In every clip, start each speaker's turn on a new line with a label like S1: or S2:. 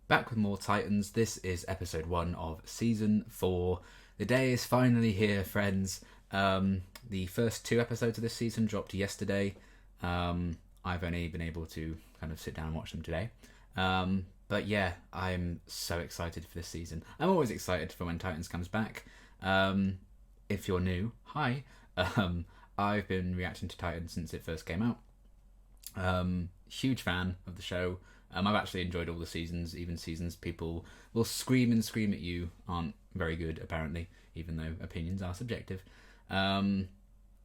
S1: Back with more Titans. This is episode 1 of season 4. The day is finally here, friends. The first 2 episodes of this season dropped yesterday. I've only been able to kind of sit down and watch them today. But yeah, I'm so excited for this season. I'm always excited for when Titans comes back. If you're new, hi. I've been reacting to Titans since it first came out. Huge fan of the show. I've actually enjoyed all the seasons, even seasons people will scream and scream at you aren't very good, apparently, even though opinions are subjective. And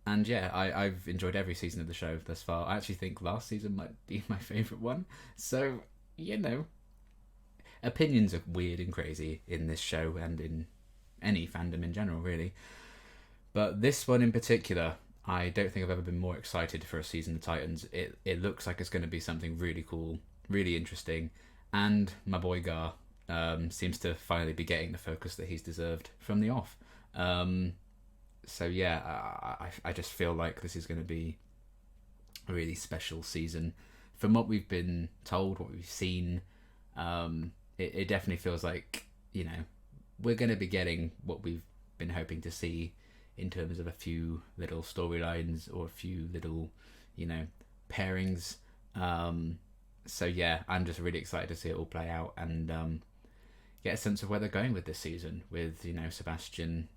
S1: yeah, I've enjoyed every season of the show thus far. I actually think last season might be my favourite one. So, opinions are weird and crazy in this show and in any fandom in general, really. But this one in particular, I don't think I've ever been more excited for a season of Titans. It looks like it's going to be something really cool, really interesting, and my boy Gar seems to finally be getting the focus that he's deserved from the off. So yeah, I just feel like this is going to be a really special season. From what we've been told, what we've seen, it definitely feels like, we're going to be getting what we've been hoping to see in terms of a few little storylines or a few little, pairings. So yeah, I'm just really excited to see it all play out and get a sense of where they're going with this season. With Sebastian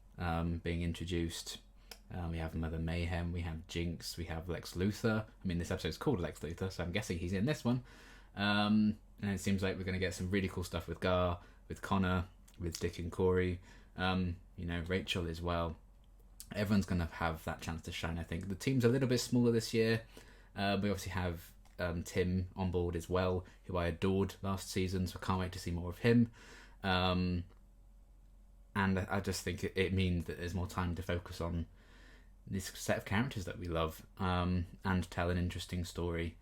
S1: being introduced, we have Mother Mayhem, we have Jinx, we have Lex Luthor. I mean, this episode's called Lex Luthor, so I'm guessing he's in this one. And it seems like we're going to get some really cool stuff with Gar, with Connor, with Dick and Corey. Rachel as well. Everyone's going to have that chance to shine, I think. The team's a little bit smaller this year. We obviously have Tim on board as well, who I adored last season, so I can't wait to see more of him. And I just think it means that there's more time to focus on this set of characters that we love, and tell an interesting story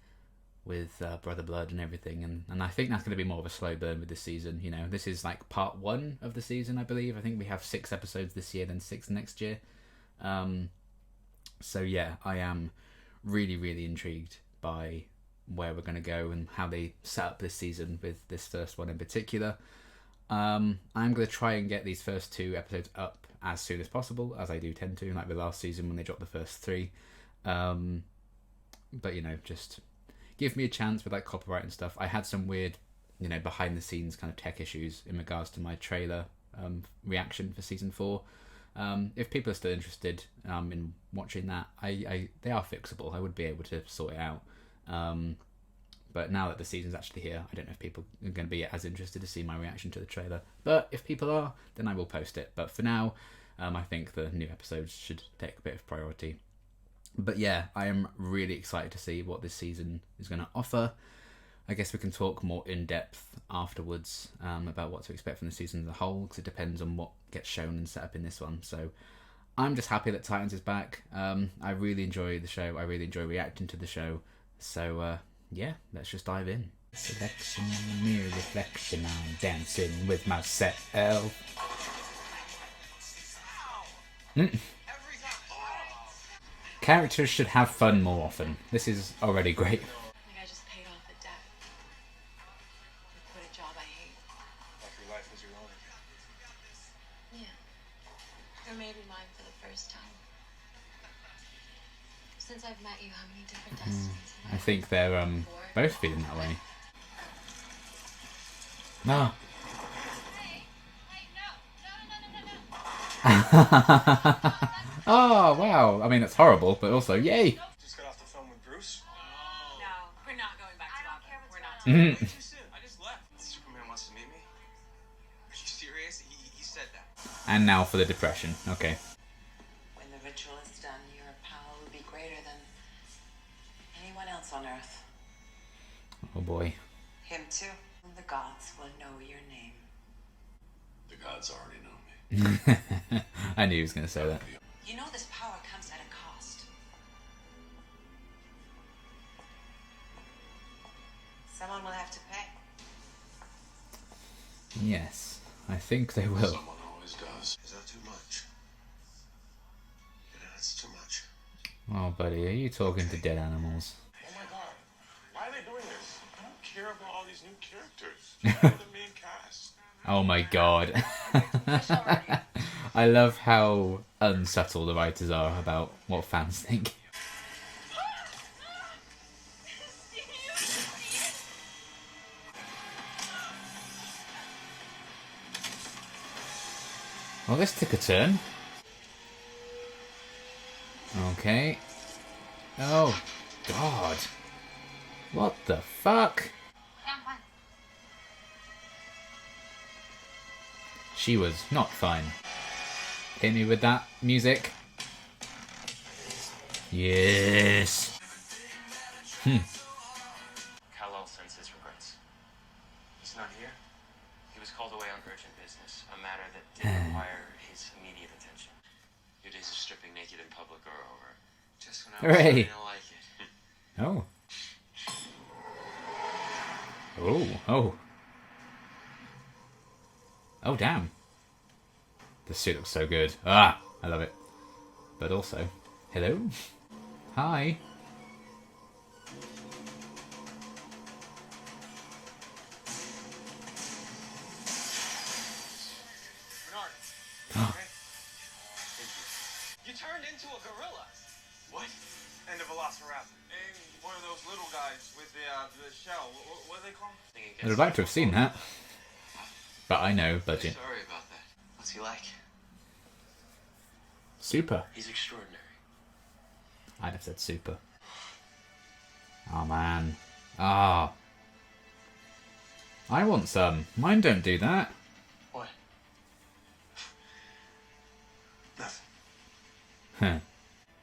S1: with Brother Blood and everything. And I think that's going to be more of a slow burn with this season. This is like part 1 of the season, I believe. I think we have 6 episodes this year, then 6 next year. So yeah, I am really, really intrigued by where we're going to go and how they set up this season with this first one in particular. I'm going to try and get these first 2 episodes up as soon as possible, as I do tend to, like the last season when they dropped the first 3. But just give me a chance with like copyright and stuff. I had some weird, behind the scenes kind of tech issues in regards to my trailer reaction for season 4. If people are still interested in watching that, they are fixable. I would be able to sort it out. But now that the season's actually here, I don't know if people are going to be as interested to see my reaction to the trailer. But if people are, then I will post it. But for now, I think the new episodes should take a bit of priority. But yeah, I am really excited to see what this season is going to offer. I guess we can talk more in depth afterwards about what to expect from the season as a whole, because it depends on what gets shown and set up in this one. So I'm just happy that Titans is back. I really enjoy the show. I really enjoy reacting to the show. So yeah, let's just dive in. Selection on the mirror, reflection, I'm dancing with myself. Characters should have fun more often. This is already great.
S2: I just paid off a debt. I quit a job I hate.
S3: Like your life was your own again.
S2: Yeah. Or maybe mine for the first time. Since I've met you, how many different destinies have
S1: I think they're both feeling that way. No. Oh wow! I mean, that's horrible, but also yay!
S3: Just got off the phone with Bruce.
S2: No, we're not going back to Bob. We're not.
S3: Way too soon. I just left. Superman wants to meet me. Are you serious? He said that.
S1: And now for the depression. Okay.
S4: When the ritual is done, your power will be greater than anyone else on Earth.
S1: Oh boy.
S4: Him too. And the gods will know your name.
S3: The gods already know me.
S1: I knew he was going to say that.
S4: You know this power comes at a cost. Someone will have to pay.
S1: Yes, I think they will.
S3: Someone always does. Is that too much? Yeah, that's too much.
S1: Oh, buddy, are you talking to dead animals?
S3: Oh my god. Why are they doing this? I don't care about all these new characters. Just the main
S1: Oh my god. I love how unsubtle the writers are about what fans think. Well, this took a turn. Okay. Oh, God. What the fuck? She was not fine. Hit me with that music. Yes.
S3: Kal-El sends his regrets. He's not here. He was called away on urgent business, a matter that didn't require his immediate attention. Your days of stripping naked in public are over. Just when I was
S1: Hooray.
S3: starting to like it.
S1: Oh. Oh, oh. Oh, damn. The suit looks so good. Ah, I love it. But also, hello? Hi.
S3: Bernard, you okay? You turned into a gorilla. What? And a velociraptor. And one of those little guys with the shell. What are they called?
S1: I would like to have seen that. But I know, budget.
S3: Sorry about that. What's he like?
S1: Super.
S3: He's extraordinary.
S1: I'd have said super. Oh, man. Ah. I want some. Mine don't do that.
S3: What? Nothing.
S1: Huh.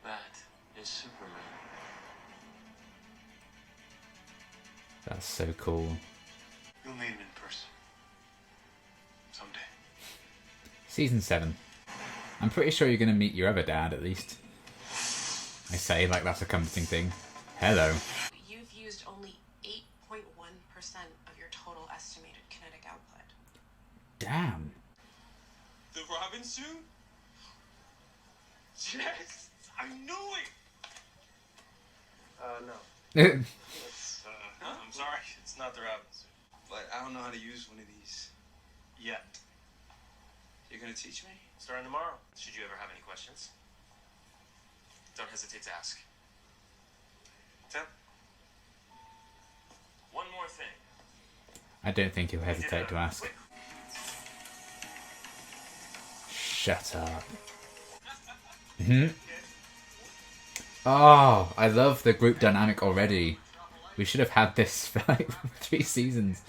S3: That is Superman.
S1: That's so cool.
S3: You'll meet him in person. Someday.
S1: Season 7. I'm pretty sure you're going to meet your other dad, at least. I say like that's a comforting thing. Hello.
S2: You've used only 8.1% of your total estimated kinetic output.
S1: Damn.
S3: The Robin suit? Yes! I knew it! No. It's, I'm sorry. It's not the Robin suit. But I don't know how to use one of these. Yet. You're gonna teach me? Starting tomorrow. Should you ever have any questions, don't hesitate to ask. Tim? One more thing.
S1: I don't think he'll hesitate to ask. Shut up. Oh, I love the group dynamic already. We should have had this for like 3 seasons.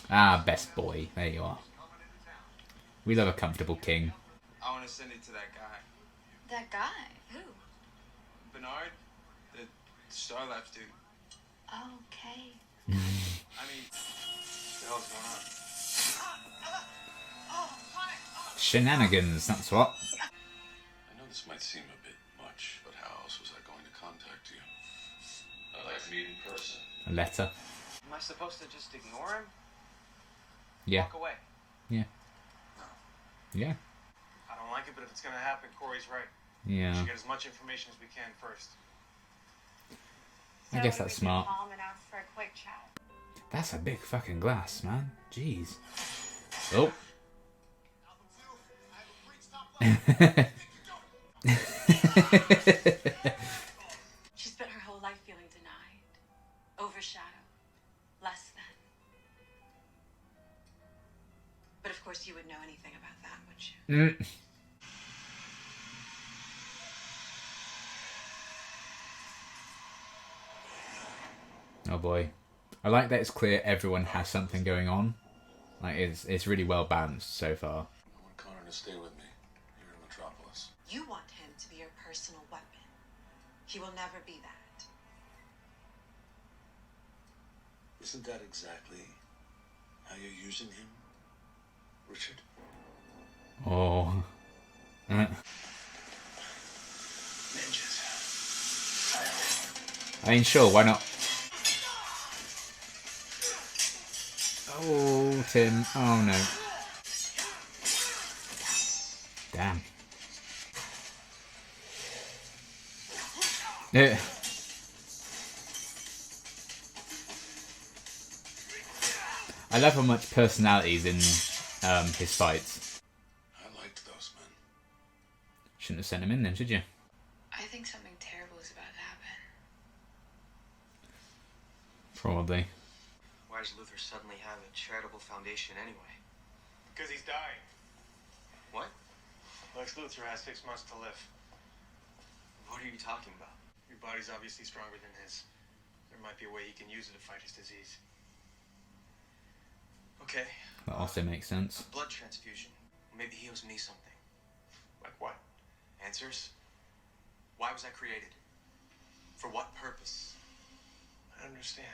S1: Ah, best boy. There you are. We love a comfortable king.
S3: I want to send it to that guy.
S2: That guy? Who?
S3: Bernard, the Star Labs dude.
S2: Okay.
S3: I mean, what the hell's going on?
S1: Shenanigans, that's what.
S5: I know this might seem a bit much, but how else was I going to contact you? I'd like to meet in person.
S1: A letter.
S3: Am I supposed to just ignore him?
S1: Yeah.
S3: Walk away?
S1: Yeah. Yeah.
S3: I don't like it, but if it's gonna happen, Corey's right.
S1: Yeah.
S3: We should get as much information as we can first.
S1: I guess that's smart.
S2: Call him and ask for a quick chat.
S1: That's a big fucking glass, man. Jeez. Oh.
S2: She spent her whole life feeling denied, overshadowed, less than. But of course you would know anything about that, would you?
S1: Oh boy. I like that it's clear everyone has something going on. Like, it's really well balanced so far.
S5: I want Connor to stay with me here in Metropolis.
S2: You want him to be your personal weapon. He will never be that.
S5: Isn't that exactly how you're using him, Richard?
S1: Oh.
S5: Ninjas.
S1: I mean, sure, why not? Oh, Tim. Oh, no. Damn. I love how much personality is in his fights.
S5: I liked those men.
S1: Shouldn't have sent him in then, should you?
S2: I think something terrible is about to happen.
S1: Probably.
S3: Why does Luthor suddenly have a charitable foundation anyway?
S6: Because he's dying.
S3: What?
S6: Lex Luthor has 6 months to live.
S3: What are you talking about?
S6: Your body's obviously stronger than his. There might be a way he can use it to fight his disease.
S3: Okay.
S1: That also makes sense.
S3: A blood transfusion. Maybe he owes me something.
S6: Like what?
S3: Answers? Why was I created? For what purpose?
S6: I don't understand.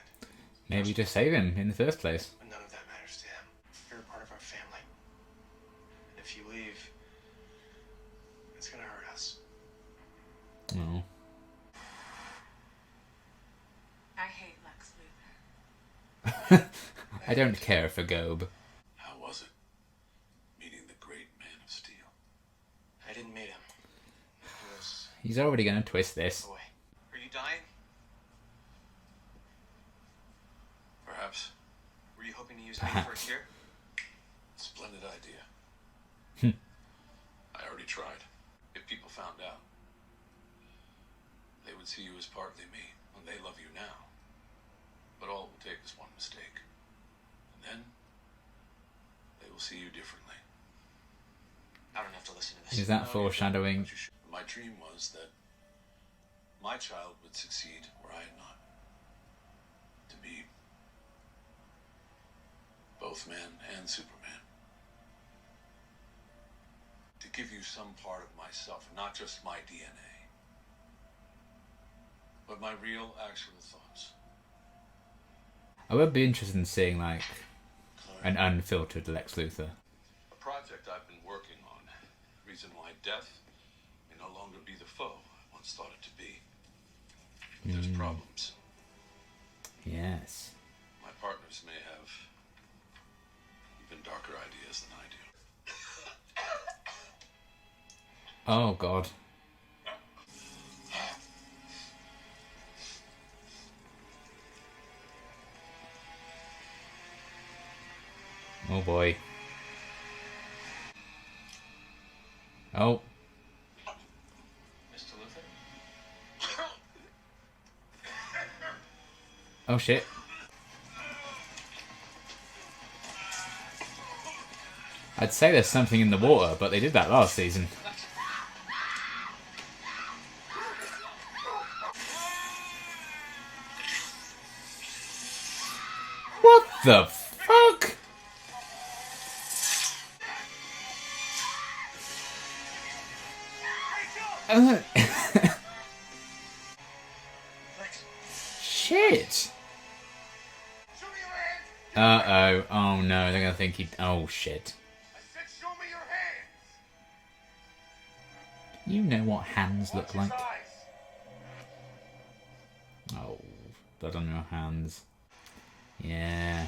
S1: Maybe just save him in the first place.
S6: But none of that matters to him. You're a part of our family. And if you leave, it's gonna hurt us.
S1: Oh.
S2: I hate Lex Luthor.
S1: I don't care for Gobe.
S5: How was it? Meeting the great man of steel.
S3: I didn't meet him. He was
S1: He's already going to twist this.
S3: away. Are you dying?
S5: Perhaps.
S3: Were you hoping to use me for a cure?
S5: Splendid idea. I already tried. If people found out, they would see you as partly me, and they love you now. But all it will take is one mistake. And then, they will see you differently.
S3: I don't have to listen to this.
S1: Is that foreshadowing?
S5: But you should. My dream was that my child would succeed where I had not. To be both man and Superman. To give you some part of myself, not just my DNA, but my real, actual thoughts.
S1: I would be interested in seeing, like, an unfiltered Lex Luthor.
S5: A project I've been working on. Reason why death may no longer be the foe I once thought it to be. But there's problems.
S1: Yes.
S5: My partners may have even darker ideas than I do.
S1: Oh, God. Oh, boy. Oh.
S3: Mr. Luthor?
S1: Oh, shit. I'd say there's something in the water, but they did that last season. What the fuck? Shit. Uh-oh. Oh, no. They're gonna think he... Oh, shit.
S6: Show me your hands!
S1: You know what hands look like. Oh, blood on your hands. Yeah.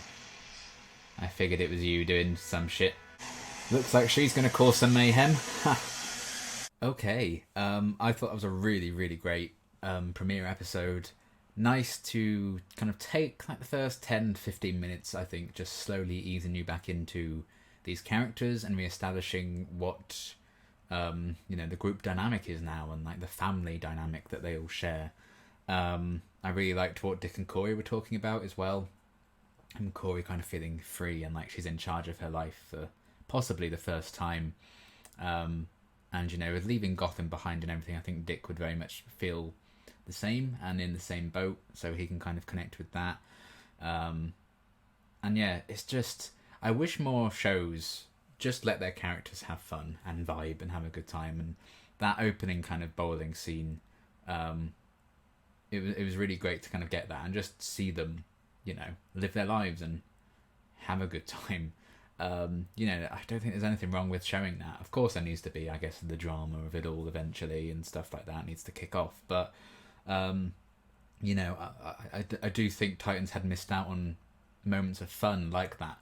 S1: I figured it was you doing some shit. Looks like she's gonna cause some mayhem. Okay. I thought that was a really, really great premiere episode. Nice to kind of take like the first 10-15 minutes, I think, just slowly easing you back into these characters and re-establishing what the group dynamic is now, and like the family dynamic that they all share. I really liked what Dick and Corey were talking about as well, and Corey kind of feeling free and like she's in charge of her life for possibly the first time. And with leaving Gotham behind and everything, I think Dick would very much feel the same and in the same boat, so he can kind of connect with that. And yeah, it's just, I wish more shows just let their characters have fun and vibe and have a good time. And that opening kind of bowling scene, it was really great to kind of get that and just see them, live their lives and have a good time. I don't think there's anything wrong with showing that. Of course there needs to be, I guess, the drama of it all eventually and stuff like that needs to kick off. But, I do think Titans had missed out on moments of fun like that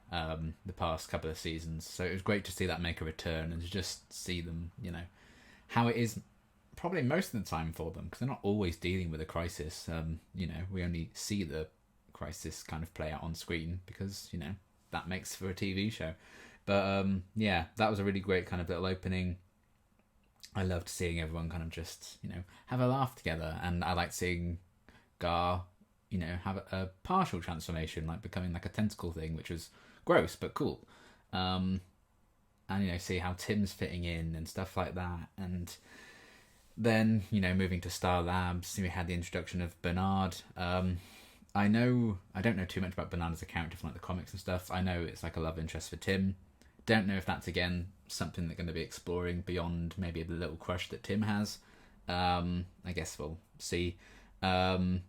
S1: the past couple of seasons. So it was great to see that make a return and to just see them, how it is probably most of the time for them, because they're not always dealing with a crisis. We only see the crisis kind of play out on screen because, that makes for a TV show. But yeah, that was a really great kind of little opening. I loved seeing everyone kind of just, have a laugh together. And I liked seeing Gar, have a partial transformation, like becoming like a tentacle thing, which was gross but cool. And, see how Tim's fitting in and stuff like that. And then, moving to Star Labs, we had the introduction of Bernard. I don't know too much about Bernard as a character from like the comics and stuff. I know it's like a love interest for Tim. Don't know if that's, again, something they're going to be exploring beyond maybe the little crush that Tim has. I guess we'll see. But,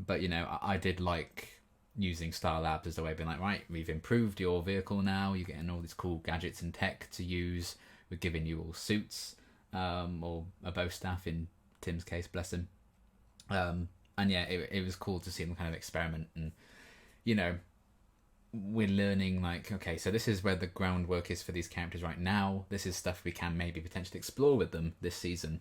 S1: I did like using Star Labs as a way of being like, right, we've improved your vehicle now. You're getting all these cool gadgets and tech to use. We're giving you all suits, or a bow staff in Tim's case, bless him. And yeah, it was cool to see them kind of experiment. And, we're learning like, okay, so this is where the groundwork is for these characters right now. This is stuff we can maybe potentially explore with them this season.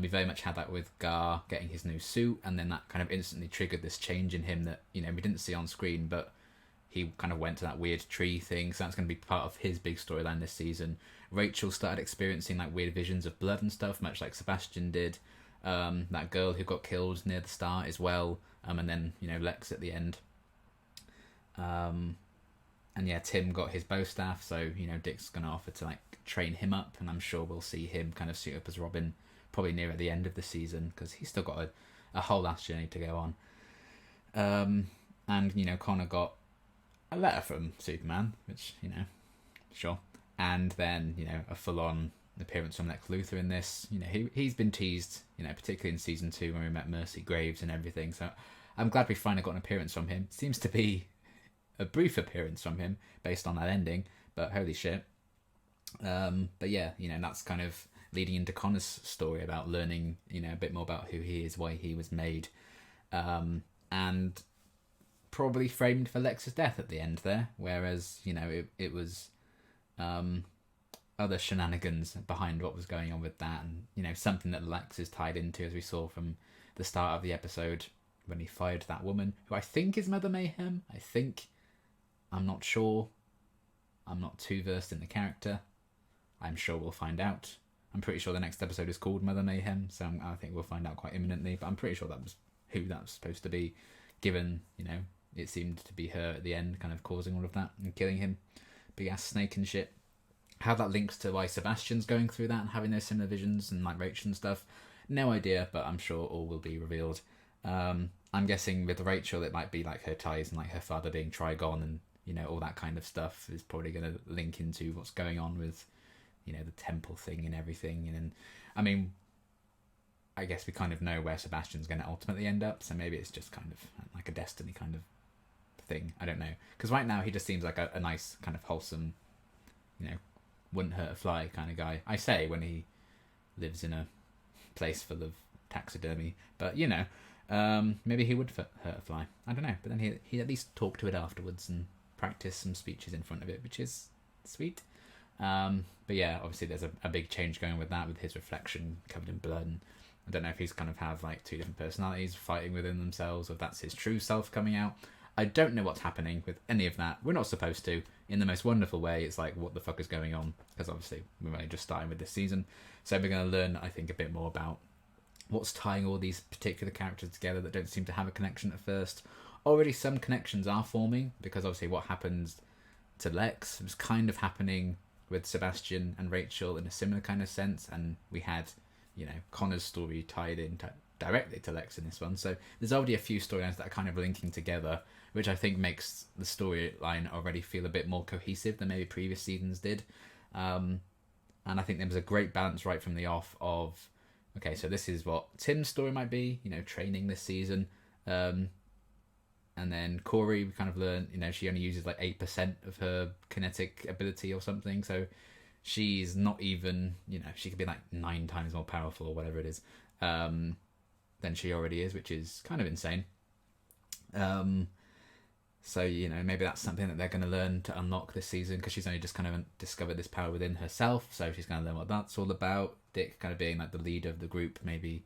S1: We very much had that with Gar getting his new suit, and then that kind of instantly triggered this change in him that, we didn't see on screen, but he kind of went to that weird tree thing, so that's going to be part of his big storyline this season. Rachel started experiencing like weird visions of blood and stuff, much like Sebastian did. That girl who got killed near the start as well, and then, Lex at the end. And yeah, Tim got his bow staff, so, Dick's going to offer to like train him up, and I'm sure we'll see him kind of suit up as Robin probably near at the end of the season, because he's still got a whole last journey to go on. And, Connor got a letter from Superman, which, sure. And then, a full-on appearance from Lex Luthor in this. He's been teased, particularly in season 2 when we met Mercy Graves and everything, so I'm glad we finally got an appearance from him. Seems to be a brief appearance from him based on that ending, but holy shit. But yeah, that's kind of leading into Connor's story about learning, a bit more about who he is, why he was made, and probably framed for Lex's death at the end there, whereas, it was other shenanigans behind what was going on with that, and, something that Lex is tied into, as we saw from the start of the episode when he fired that woman, who I think is Mother Mayhem. I'm not sure. I'm not too versed in the character. I'm sure we'll find out. I'm pretty sure the next episode is called Mother Mayhem, so I think we'll find out quite imminently, but I'm pretty sure that was who that was supposed to be, given, it seemed to be her at the end, kind of causing all of that and killing him. Big ass snake and shit. How that links to why Sebastian's going through that and having those similar visions and like Rachel and stuff, no idea, but I'm sure all will be revealed. I'm guessing with Rachel it might be like her ties and like her father being Trigon and, all that kind of stuff is probably going to link into what's going on with, the temple thing and everything. And I mean, I guess we kind of know where Sebastian's going to ultimately end up, so maybe it's just kind of like a destiny kind of thing. I don't know, because right now he just seems like a nice kind of wholesome, wouldn't hurt a fly kind of guy. I say when he lives in a place full of taxidermy, but maybe he would hurt a fly. I don't know, but then he at least talked to it afterwards and practiced some speeches in front of it, which is sweet. But yeah, obviously there's a big change going with that, with his reflection covered in blood. And I don't know if he's kind of have like two different personalities fighting within themselves, or if that's his true self coming out. I don't know what's happening with any of that. We're not supposed to. In the most wonderful way, it's like, what the fuck is going on? Because obviously we're only just starting with this season, so we're going to learn, I think, a bit more about what's tying all these particular characters together that don't seem to have a connection at first. Already some connections are forming, because obviously what happens to Lex was kind of happening with Sebastian and Rachel in a similar kind of sense, and we had, Connor's story tied in directly to Lex in this one, so there's already a few storylines that are kind of linking together, which I think makes the storyline already feel a bit more cohesive than maybe previous seasons did. And I think there was a great balance right from the off of, okay, so this is what Tim's story might be, training this season, and then Corey, we kind of learned, she only uses like 8% of her kinetic ability or something, so she's not even, she could be like 9 times more powerful or whatever it is, than she already is, which is kind of insane. So, maybe that's something that they're going to learn to unlock this season, because she's only just kind of discovered this power within herself, so she's going to learn what that's all about. Dick kind of being like the leader of the group, maybe,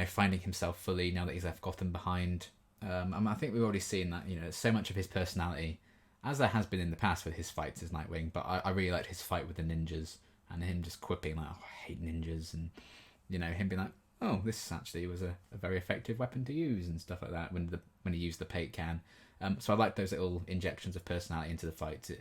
S1: finding himself fully now that he's left Gotham behind. I think we've already seen that, so much of his personality as there has been in the past with his fights as Nightwing, but I really liked his fight with the ninjas, and him just quipping like, oh, I hate ninjas, and him being like, oh, this actually was a very effective weapon to use and stuff like that when he used the paint can. So I like those little injections of personality into the fights.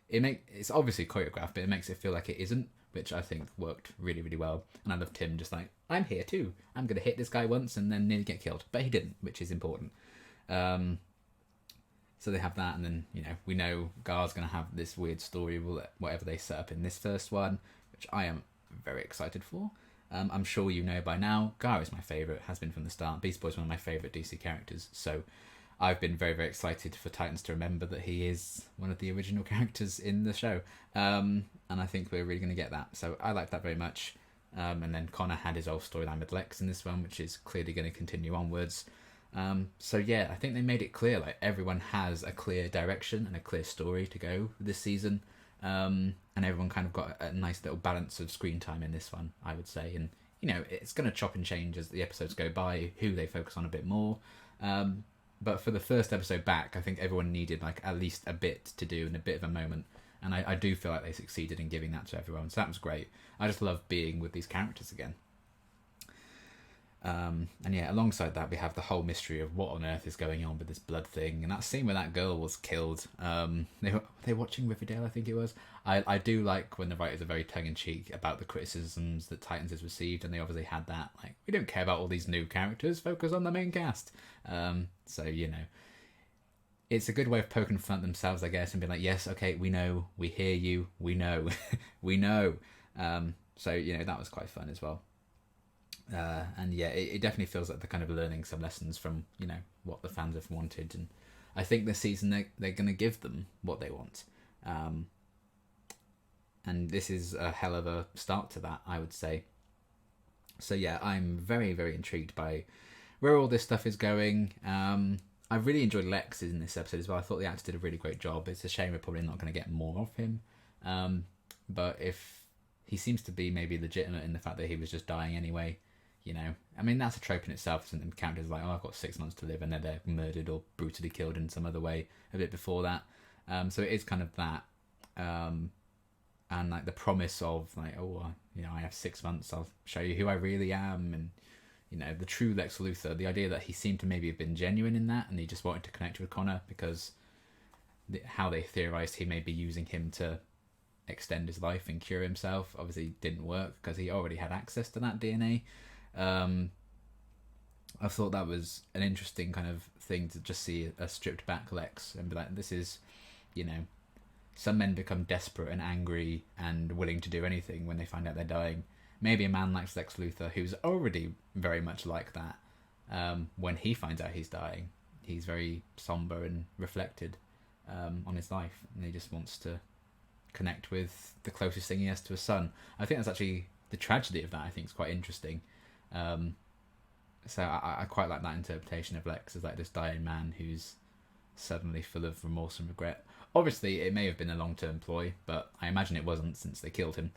S1: It's obviously choreographed, but it makes it feel like it isn't, which I think worked really, really well. And I loved him just like, I'm here too. I'm going to hit this guy once and then nearly get killed. But he didn't, which is important. So they have that, and then, we know Gar's going to have this weird story, whatever they set up in this first one, which I am very excited for. I'm sure you know by now, Gar is my favourite, has been from the start. Beast Boy's one of my favourite DC characters, so I've been very, very excited for Titans to remember that he is one of the original characters in the show. And I think we're really going to get that. So I like that very much. And then Connor had his old storyline with Lex in this one, which is clearly going to continue onwards. So yeah, I think they made it clear, like, everyone has a clear direction and a clear story to go this season. And everyone kind of got a nice little balance of screen time in this one, I would say. And, it's going to chop and change as the episodes go by, who they focus on a bit more. But for the first episode back, I think everyone needed like at least a bit to do and a bit of a moment. And I do feel like they succeeded in giving that to everyone. So that was great. I just love being with these characters again. And yeah, alongside that, we have the whole mystery of what on earth is going on with this blood thing. And that scene where that girl was killed. They were watching Riverdale, I think it was. I do like when the writers are very tongue-in-cheek about the criticisms that Titans has received. And they obviously had that. Like, we don't care about all these new characters. Focus on the main cast. So, it's a good way of poking fun at themselves, I guess, and being like, yes, okay, we know, we hear you, we know, we know. So, that was quite fun as well. And yeah, it definitely feels like they're kind of learning some lessons from, what the fans have wanted. And I think this season they're going to give them what they want. And this is a hell of a start to that, I would say. So yeah, I'm very, very intrigued by where all this stuff is going. I really enjoyed Lex in this episode as well. I thought the actor did a really great job. It's a shame we're probably not going to get more of him. But if he seems to be maybe legitimate in the fact that he was just dying anyway, I mean, that's a trope in itself, isn't it? Characters like, oh, I've got 6 months to live, and then they're murdered or brutally killed in some other way a bit before that. So it is kind of that. And like the promise of like, oh, I have 6 months, I'll show you who I really am. And, the true Lex Luthor, the idea that he seemed to maybe have been genuine in that, and he just wanted to connect with Connor because how they theorized he may be using him to extend his life and cure himself obviously didn't work because he already had access to that DNA. I thought that was an interesting kind of thing to just see a stripped back Lex and be like, this is, some men become desperate and angry and willing to do anything when they find out they're dying. Maybe a man like Lex Luthor, who's already very much like that, when he finds out he's dying, he's very somber and reflected on his life, and he just wants to connect with the closest thing he has to a son. I think that's actually the tragedy of that. I think is quite interesting. So I quite like that interpretation of Lex as like this dying man who's suddenly full of remorse and regret. Obviously, it may have been a long-term ploy, but I imagine it wasn't since they killed him.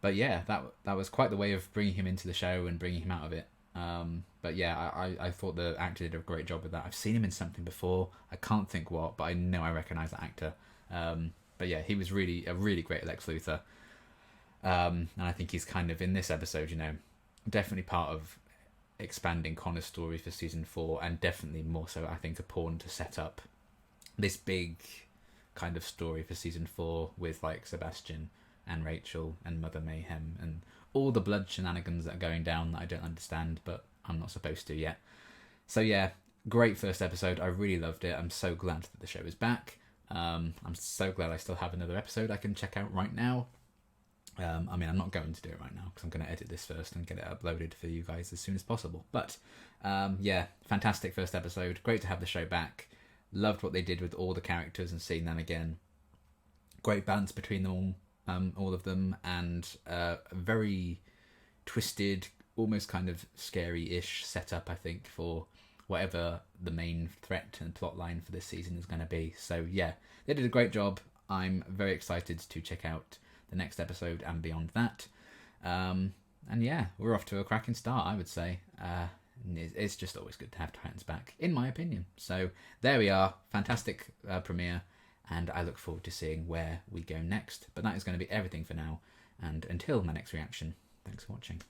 S1: But yeah, that was quite the way of bringing him into the show and bringing him out of it. But yeah, I thought the actor did a great job with that. I've seen him in something before. I can't think what, but I know I recognise that actor. But yeah, he was really a really great Lex Luthor. And I think he's kind of, in this episode, definitely part of expanding Connor's story for season 4, and definitely more so, I think, a pawn to set up this big kind of story for season 4 with like Sebastian and Rachel and Mother Mayhem and all the blood shenanigans that are going down that I don't understand, but I'm not supposed to yet. So yeah, great first episode. I really loved it. I'm so glad that the show is back. I'm so glad I still have another episode I can check out right now. I mean, I'm not going to do it right now because I'm going to edit this first and get it uploaded for you guys as soon as possible. But yeah, fantastic first episode. Great to have the show back. Loved what they did with all the characters and seeing them again. Great balance between them all of them, and a very twisted, almost kind of scary-ish setup, I think, for whatever the main threat and plot line for this season is going to be. So yeah, they did a great job. I'm very excited to check out the next episode and beyond that. And yeah, we're off to a cracking start, I would say. And it's just always good to have Titans back, in my opinion. So there we are, fantastic premiere, and I look forward to seeing where we go next. But that is going to be everything for now, and until my next reaction, thanks for watching.